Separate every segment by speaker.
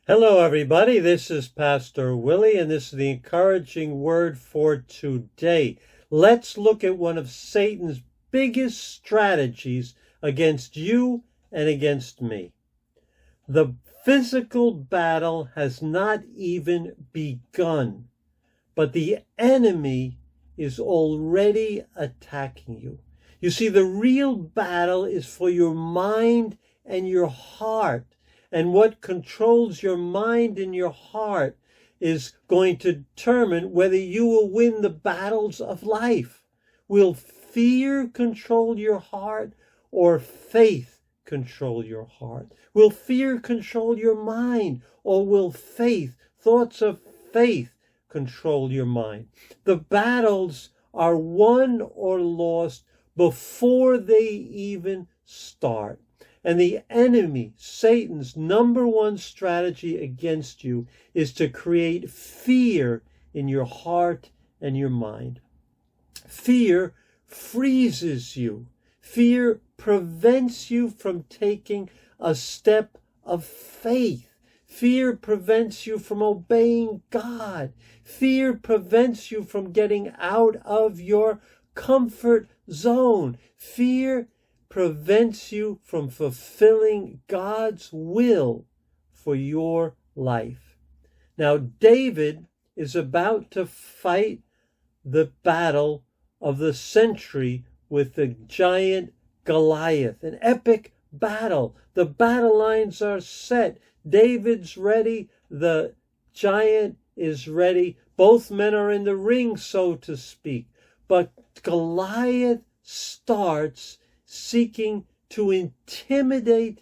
Speaker 1: Hello, everybody. This is Pastor Willie, and this is the encouraging word for today. Let's look at one of Satan's biggest strategies against you and against me. The physical battle has not even begun, but the enemy is already attacking you. You see, the real battle is for your mind and your heart. And what controls your mind and your heart is going to determine whether you will win the battles of life. Will fear control your heart or faith control your heart? Will fear control your mind or will faith, thoughts of faith, control your mind? The battles are won or lost before they even start. And the enemy, Satan's number one strategy against you is to create fear in your heart and your mind. Fear freezes you. Fear prevents you from taking a step of faith. Fear prevents you from obeying God. Fear prevents you from getting out of your comfort zone. Fear prevents you from fulfilling God's will for your life. Now, David is about to fight the battle of the century with the giant Goliath, an epic battle. The battle lines are set. David's ready. The giant is ready. Both men are in the ring, so to speak. But Goliath starts seeking to intimidate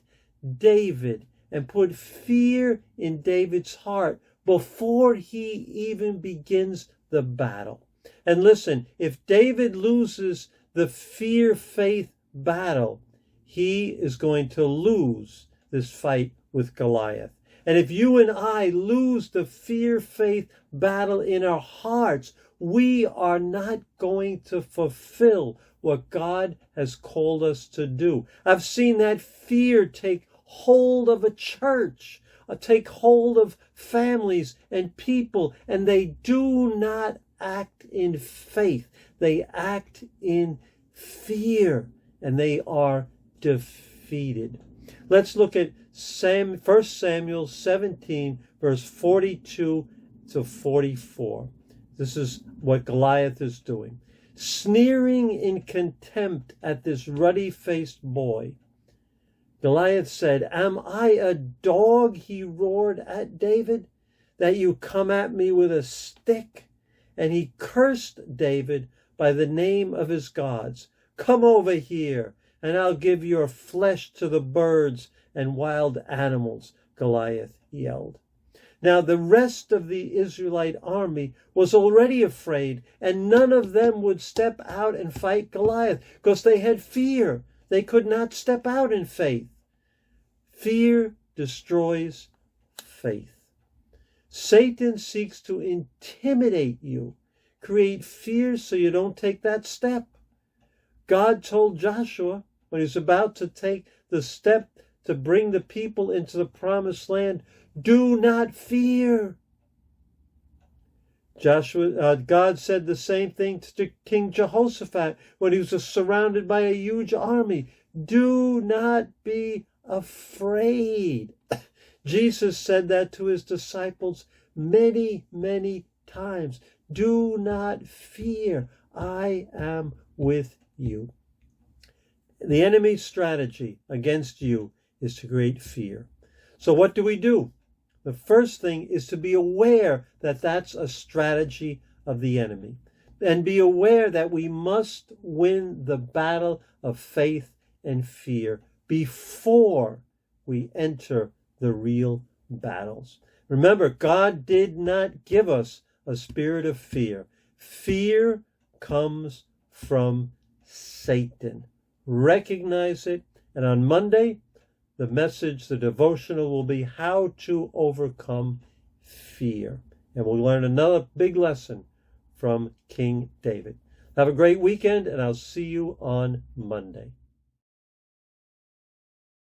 Speaker 1: David and put fear in David's heart before he even begins the battle. And listen, if David loses the fear-faith battle, he is going to lose this fight with Goliath. And if you and I lose the fear-faith battle in our hearts, we are not going to fulfill what God has called us to do. I've seen that fear take hold of a church, take hold of families and people, and they do not act in faith. They act in fear, and they are defeated. Let's look at 1 Samuel 17, verse 42 to 44. This is what Goliath is doing. Sneering in contempt at this ruddy-faced boy, Goliath said, "Am I a dog," he roared at David, "that you come at me with a stick?" And he cursed David by the name of his gods. "Come over here, and I'll give your flesh to the birds and wild animals," Goliath yelled. Now, the rest of the Israelite army was already afraid, and none of them would step out and fight Goliath because they had fear. They could not step out in faith. Fear destroys faith. Satan seeks to intimidate you, create fear so you don't take that step. God told Joshua when he was about to take the step to bring the people into the promised land, "Do not fear." God said the same thing to King Jehoshaphat when he was surrounded by a huge army. "Do not be afraid." Jesus said that to his disciples many, many times. "Do not fear. I am with you." The enemy's strategy against you is to create fear. So what do? The first thing is to be aware that that's a strategy of the enemy. And be aware that we must win the battle of faith and fear before we enter the real battles. Remember, God did not give us a spirit of fear. Fear comes from Satan. Recognize it. And on Monday, the message, the devotional will be how to overcome fear. And we'll learn another big lesson from King David. Have a great weekend, and I'll see you on Monday.